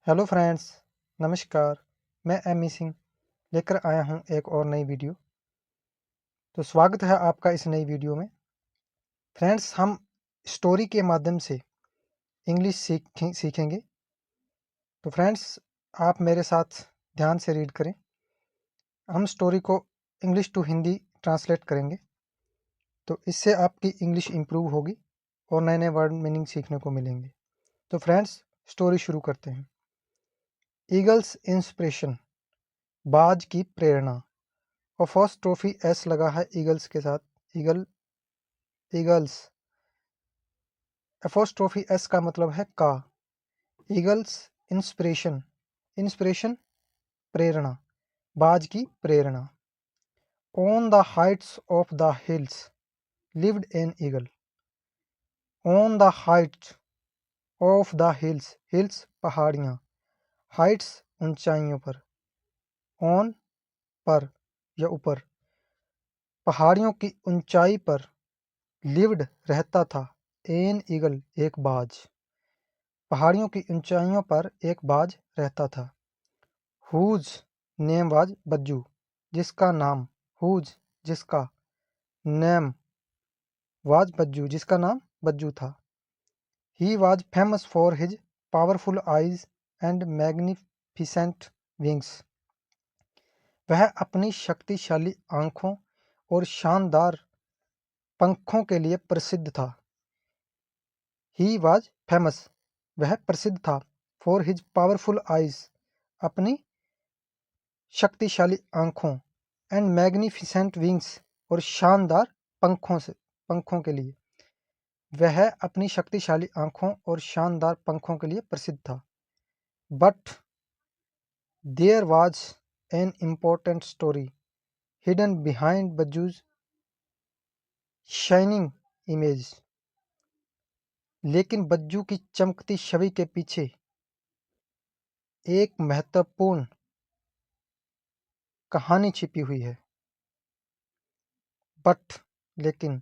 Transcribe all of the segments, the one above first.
Hello friends, नमस्कार। मैं Amy Singh लेकर आया हूं एक और नई वीडियो। तो स्वागत है आपका इस नई वीडियो में। फ्रेंड्स, हम स्टोरी के माध्यम से इंग्लिश सीखेंगे। तो फ्रेंड्स, आप मेरे साथ ध्यान से रीड करें। हम स्टोरी को इंग्लिश टू हिंदी ट्रांसलेट करेंगे, तो इससे आपकी इंग्लिश इम्प्रूव होगी और नए नए वर्ड मीनिंग सीखने को मिलेंगे। तो फ्रेंड्स, स्टोरी शुरू करते हैं। ईगल्स इंस्पिरेशन, बाज की प्रेरणा। और फर्स्ट ट्रॉफी एस लगा है ईगल्स के साथ। ईगल्स, एपोस्ट्रोफी एस का मतलब है का। ईगल्स इंस्पिरेशन, इंस्पिरेशन प्रेरणा, बाज की प्रेरणा। On the heights of the hills lived an eagle. On the heights of the hills, hills पहाड़ियाँ, हाइट्स ऊंचाइयों पर, ऑन पर या ऊपर, पहाड़ियों की ऊंचाई पर, लिव्ड रहता था, एन ईगल एक बाज, पहाड़ियों की ऊंचाइयों पर एक बाज रहता था। हुज नेम वाज बज्जू, जिसका नाम, हुज जिसका, नेम वाज बज्जू जिसका नाम बज्जू था। He was famous for his powerful eyes and magnificent wings. वह अपनी शक्तिशाली आंखों और शानदार पंखों के लिए प्रसिद्ध था। ही वाज फेमस, वह प्रसिद्ध था, फॉर हिज पावरफुल आइज, अपनी शक्तिशाली आंखों, एंड मैग्निफिसेंट विंग्स, और शानदार पंखों के लिए। वह अपनी शक्तिशाली आंखों और शानदार पंखों के लिए प्रसिद्ध था। But there was an important story hidden behind Bajju's shining image. लेकिन बज्जू की चमकती छवि के पीछे एक महत्वपूर्ण कहानी छिपी हुई है। बट लेकिन,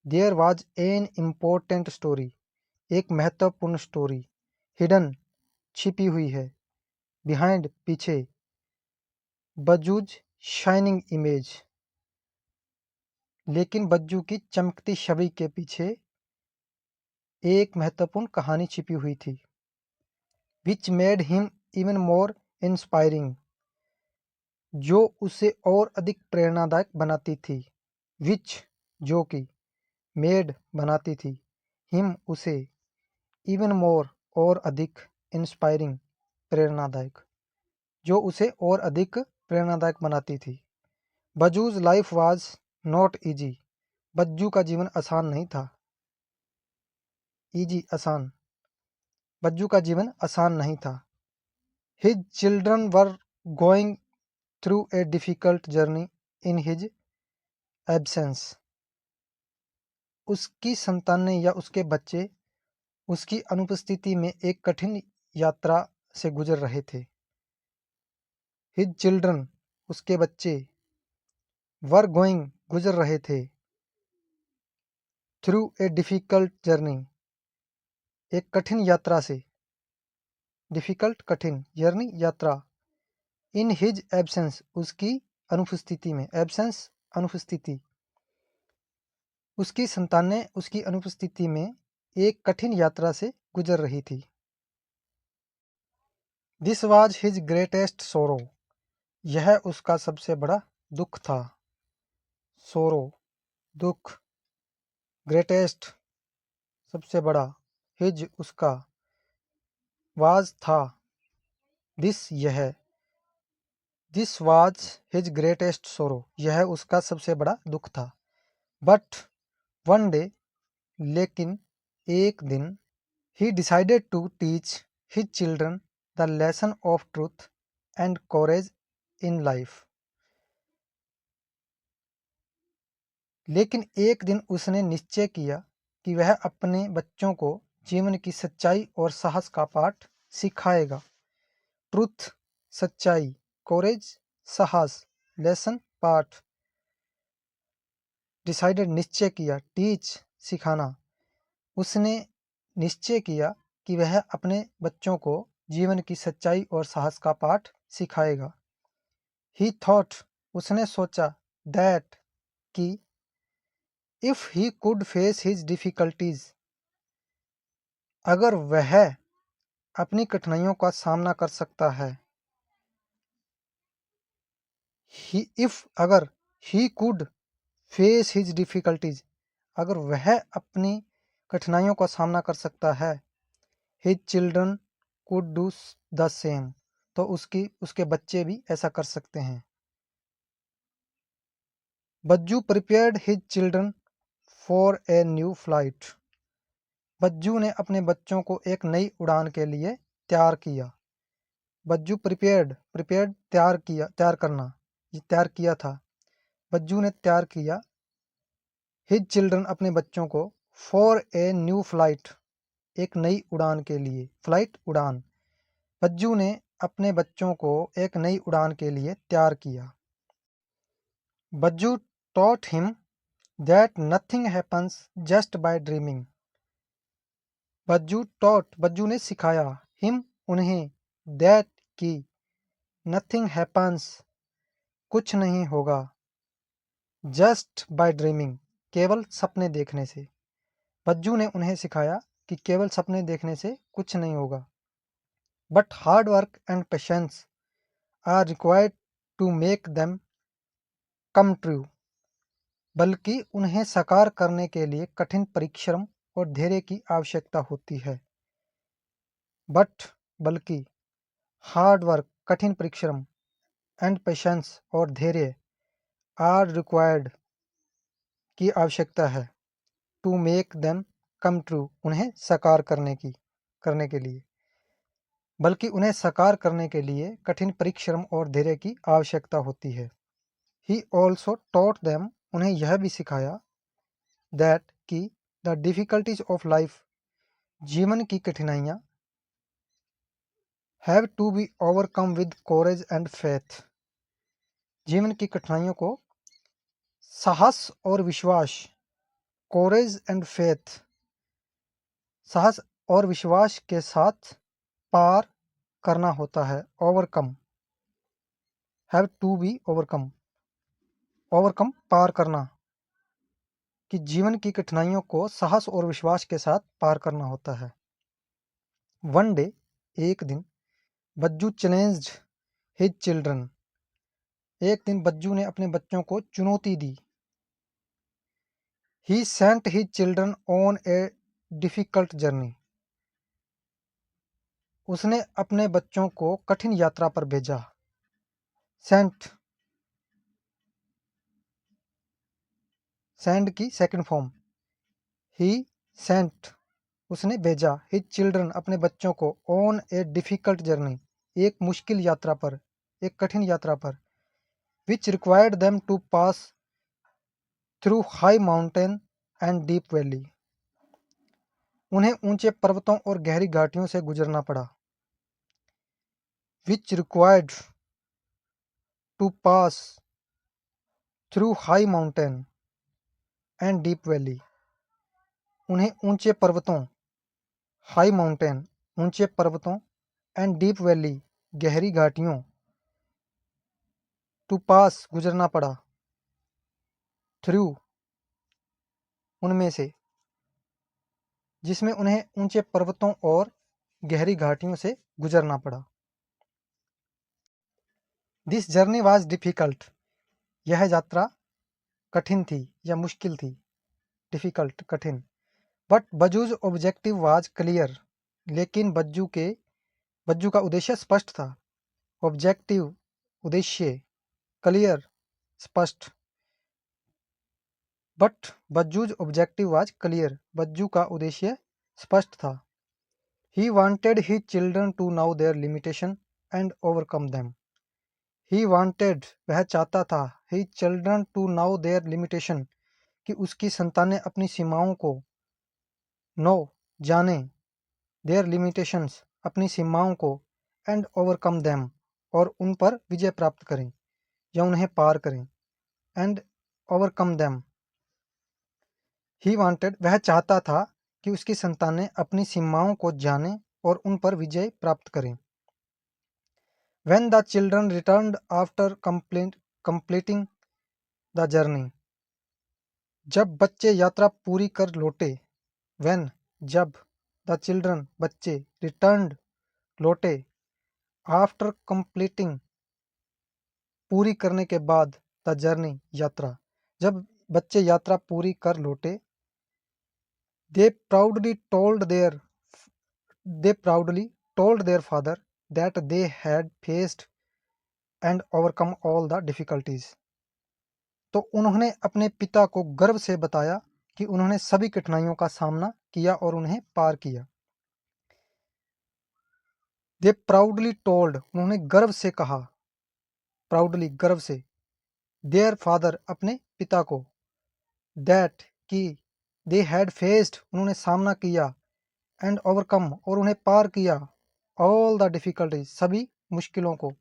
there was an important story, एक महत्वपूर्ण स्टोरी, हिडन छिपी हुई है, बिहाइंड पीछे, बज्जूज शाइनिंग इमेज, लेकिन बज्जू की चमकती छवि के पीछे एक महत्वपूर्ण कहानी छिपी हुई थी। Which made him even more inspiring, जो उसे और अधिक प्रेरणादायक बनाती थी। विच जो कि, मेड बनाती थी, हिम उसे, इवन मोर और अधिक, इंस्पायरिंग प्रेरणादायक, जो उसे और अधिक प्रेरणादायक बनाती थी। Bajju's life was not easy, Bajju का जीवन आसान नहीं था। ईजी आसान, बज्जू का जीवन आसान नहीं था। His children were going through a difficult journey in his absence, उसकी संतानें या उसके बच्चे उसकी अनुपस्थिति में एक कठिन यात्रा से गुजर रहे थे। हिज चिल्ड्रन, उसके बच्चे, वर गोइंग गुजर रहे थे, थ्रू ए डिफिकल्ट जर्नी, एक कठिन यात्रा से, डिफिकल्ट कठिन, जर्नी यात्रा, इन हिज एब्सेंस उसकी अनुपस्थिति में, एब्सेंस अनुपस्थिति, उसकी संतानें उसकी अनुपस्थिति में एक कठिन यात्रा से गुजर रही थी। दिस वाज हिज ग्रेटेस्ट सोरो, यह उसका सबसे बड़ा दुख था। सोरो दुख, ग्रेटेस्ट सबसे बड़ा, हिज उसका, वाज था, दिस यह, दिस वाज हिज ग्रेटेस्ट सोरो, यह उसका सबसे बड़ा दुख था। बट वन डे, लेकिन एक दिन, he decided to teach his children the lesson of truth and courage in life. लेकिन एक दिन उसने निश्चय किया कि वह अपने बच्चों को जीवन की सच्चाई और साहस का पाठ सिखाएगा। ट्रुथ सच्चाई, कोरेज साहस, लेसन पाठ, डिसाइडेड निश्चय किया, टीच सिखाना। उसने निश्चय किया कि वह अपने बच्चों को जीवन की सच्चाई और साहस का पाठ सिखाएगा। ही थॉट, उसने सोचा, दैट, कि if he could face his difficulties, अगर वह अपनी कठिनाइयों का सामना कर सकता है। अगर he could face his difficulties, अगर वह अपनी कठिनाइयों का सामना कर सकता है, his children could do the same, तो उसके बच्चे भी ऐसा कर सकते हैं। Bajju prepared his children for a new flight, Bajju ने अपने बच्चों को एक नई उड़ान के लिए तैयार किया। बज्जू प्रिपेयर्ड तैयार करना, ये तैयार किया था। बज्जू ने तैयार किया हिज चिल्ड्रन, अपने बच्चों को, फॉर ए न्यू फ्लाइट, एक नई उड़ान के लिए। फ्लाइट, उड़ान। बज्जू ने अपने बच्चों को एक नई उड़ान के लिए तैयार किया। Bajju taught him that nothing happens just by dreaming, Bajju ने सिखाया, हिम, उन्हें, दैट, की, नथिंग हैपन्स, कुछ नहीं होगा, जस्ट बाय ड्रीमिंग, केवल सपने देखने से। बज्जू ने उन्हें सिखाया कि केवल सपने देखने से कुछ नहीं होगा। But hard work and patience are required to make them come true, बल्कि उन्हें साकार करने के लिए कठिन परिश्रम और धैर्य की आवश्यकता होती है। बल्कि हार्ड वर्क, कठिन परिश्रम, एंड पेशेंस, और धैर्य, आर रिक्वायर्ड, की आवश्यकता है, to make them come true, उन्हें साकार करने के लिए, बल्कि उन्हें साकार करने के लिए कठिन परिश्रम और धैर्य की आवश्यकता होती है। ही ऑल्सो टॉट देम, उन्हें यह भी सिखाया, दैट, कि द डिफिकल्टीज ऑफ लाइफ, जीवन की कठिनाइयाँ, have to be overcome with courage and faith, जीवन की कठिनाइयों को साहस और विश्वास, कोरेज एंड फेथ, साहस और विश्वास के साथ पार करना होता है। Overcome, have to be overcome, overcome, पार करना, कि जीवन की कठिनाइयों को साहस और विश्वास के साथ पार करना होता है। वन डे, एक दिन, बज्जू चैलेंज्ड हिज चिल्ड्रन, एक दिन बज्जू ने अपने बच्चों को चुनौती दी। He sent his children on a difficult journey, उसने अपने बच्चों को कठिन यात्रा पर भेजा। सेंट, सेंड की सेकंड फॉर्म। ही सेंट, उसने भेजा, हिज चिल्ड्रन, अपने बच्चों को, ऑन ए डिफिकल्ट जर्नी, एक मुश्किल यात्रा पर, एक कठिन यात्रा पर, which required them to pass through high mountain and deep valley, उन्हें ऊंचे पर्वतों और गहरी घाटियों से गुजरना पड़ा। Which required to pass through high mountain and deep valley, उन्हें ऊंचे पर्वतों, हाई माउंटेन, ऊंचे पर्वतों, एंड डीप वैली, गहरी घाटियों, टू पास, गुजरना पड़ा, थ्रू, उनमें से, जिसमें उन्हें ऊंचे पर्वतों और गहरी घाटियों से गुजरना पड़ा। दिस जर्नी वाज डिफिकल्ट, यह यात्रा कठिन थी या मुश्किल थी। डिफिकल्ट, कठिन। But Bajju's objective was clear, लेकिन बज्जू का उद्देश्य स्पष्ट था। ऑब्जेक्टिव, उद्देश्य, क्लियर, स्पष्ट। But Bajju's objective was clear, Bajju का उद्देश्य स्पष्ट था। He wanted his children to know their limitation and overcome them, he wanted, वह चाहता था, his children to know their limitation, कि उसकी संतानें अपनी सीमाओं को, नो, जाने, देयर लिमिटेशंस, अपनी सीमाओं को, एंड ओवरकम देम, और उन पर विजय प्राप्त करें या उन्हें पार करें। And overcome them, he wanted, वह चाहता था कि उसकी संतानें अपनी सीमाओं को जाने और उन पर विजय प्राप्त करें। When the children returned after completing the journey, जब बच्चे यात्रा पूरी कर लौटे। When जब, the children बच्चे, returned लौटे, after completing पूरी करने के बाद, the journey यात्रा, जब बच्चे यात्रा पूरी कर लौटे, they proudly told their father that they had faced and overcome all the difficulties. तो उन्होंने अपने पिता को गर्व से बताया कि उन्होंने सभी कठिनाइयों का सामना किया और उन्हें पार किया। They proudly told, उन्होंने गर्व से कहा, proudly गर्व से, their father अपने पिता को, that कि they had faced उन्होंने सामना किया, and overcome और उन्हें पार किया, all the difficulties सभी मुश्किलों को।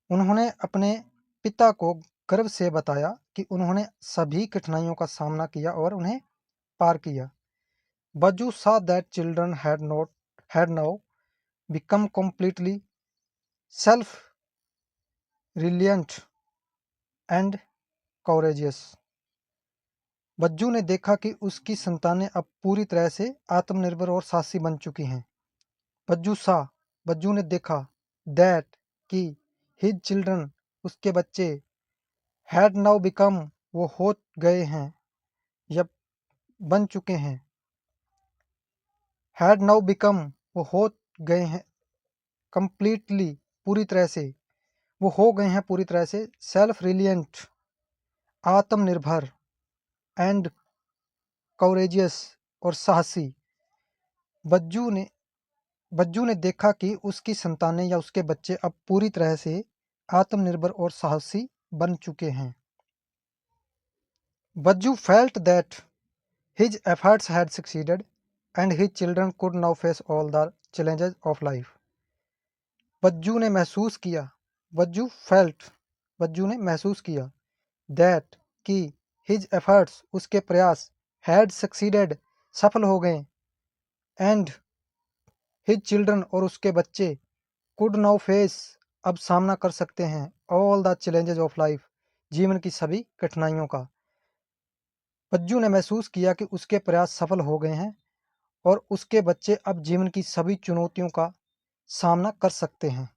उन्होंने अपने पिता को गर्व से बताया कि उन्होंने सभी कठिनाइयों का सामना किया और उन्हें पार किया। Baju saw that children had now become completely self-reliant and courageous. Bajju ने देखा कि उसकी संतानें अब पूरी तरह से आत्मनिर्भर और साहसी बन चुकी हैं। बज्जू ने देखा, that कि his children उसके बच्चे, had now become वो हो गए हैं या बन चुके हैं, had now become वो हो गए हैं, completely पूरी तरह से, वो हो गए हैं पूरी तरह से, सेल्फ रिलियंट आत्मनिर्भर, एंड कौरेजियस और साहसी। बज्जू ने देखा कि उसकी संतानें या उसके बच्चे अब पूरी तरह से आत्मनिर्भर और साहसी बन चुके हैं। Bajju felt that his efforts had succeeded and his children could now face all the challenges of life. Bajju ने महसूस किया दैट कि हिज एफर्ट्स उसके प्रयास, हैड सक्सीडेड सफल हो गए, एंड हिज चिल्ड्रन और उसके बच्चे, कुड नाउ फेस अब सामना कर सकते हैं, all the challenges of life जीवन की सभी कठिनाइयों का। बज्जू ने महसूस किया कि उसके प्रयास सफल हो गए हैं और उसके बच्चे अब जीवन की सभी चुनौतियों का सामना कर सकते हैं।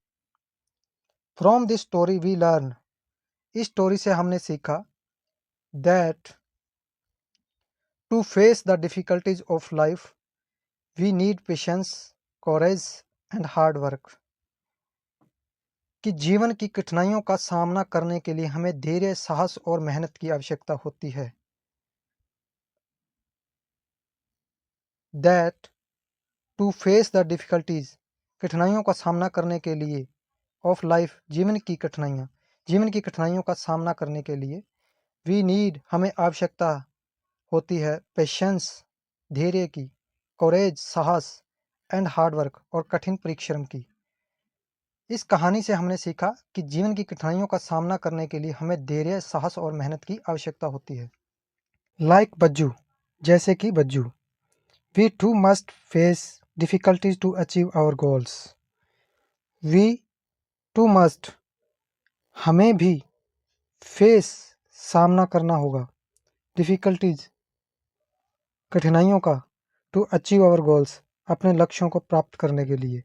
From this story we learn, इस स्टोरी से हमने सीखा, that to face the difficulties of life we need patience, courage and hard work, कि जीवन की कठिनाइयों का सामना करने के लिए हमें धैर्य, साहस और मेहनत की आवश्यकता होती है। That to face the difficulties, कठिनाइयों का सामना करने के लिए, ऑफ लाइफ जीवन की कठिनाइयों का सामना करने के लिए, वी नीड हमें आवश्यकता होती है, पेशेंस धैर्य की, कॉरेज साहस, एंड हार्ड वर्क और कठिन परिश्रम की। इस कहानी से हमने सीखा कि जीवन की कठिनाइयों का सामना करने के लिए हमें धैर्य, साहस और मेहनत की आवश्यकता होती है। लाइक बज्जू, जैसे कि बज्जू, we too must face difficulties to achieve our goals. We too must, हमें भी, फेस सामना करना होगा, डिफिकल्टीज कठिनाइयों का, टू अचीव आवर गोल्स अपने लक्ष्यों को प्राप्त करने के लिए।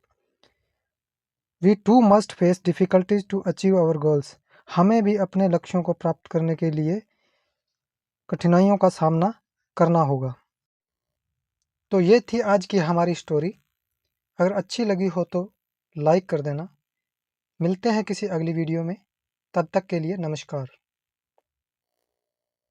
We too must face difficulties to achieve our goals, हमें भी अपने लक्ष्यों को प्राप्त करने के लिए कठिनाइयों का सामना करना होगा। तो ये थी आज की हमारी स्टोरी। अगर अच्छी लगी हो तो लाइक कर देना। मिलते हैं किसी अगली वीडियो में, तब तक के लिए नमस्कार।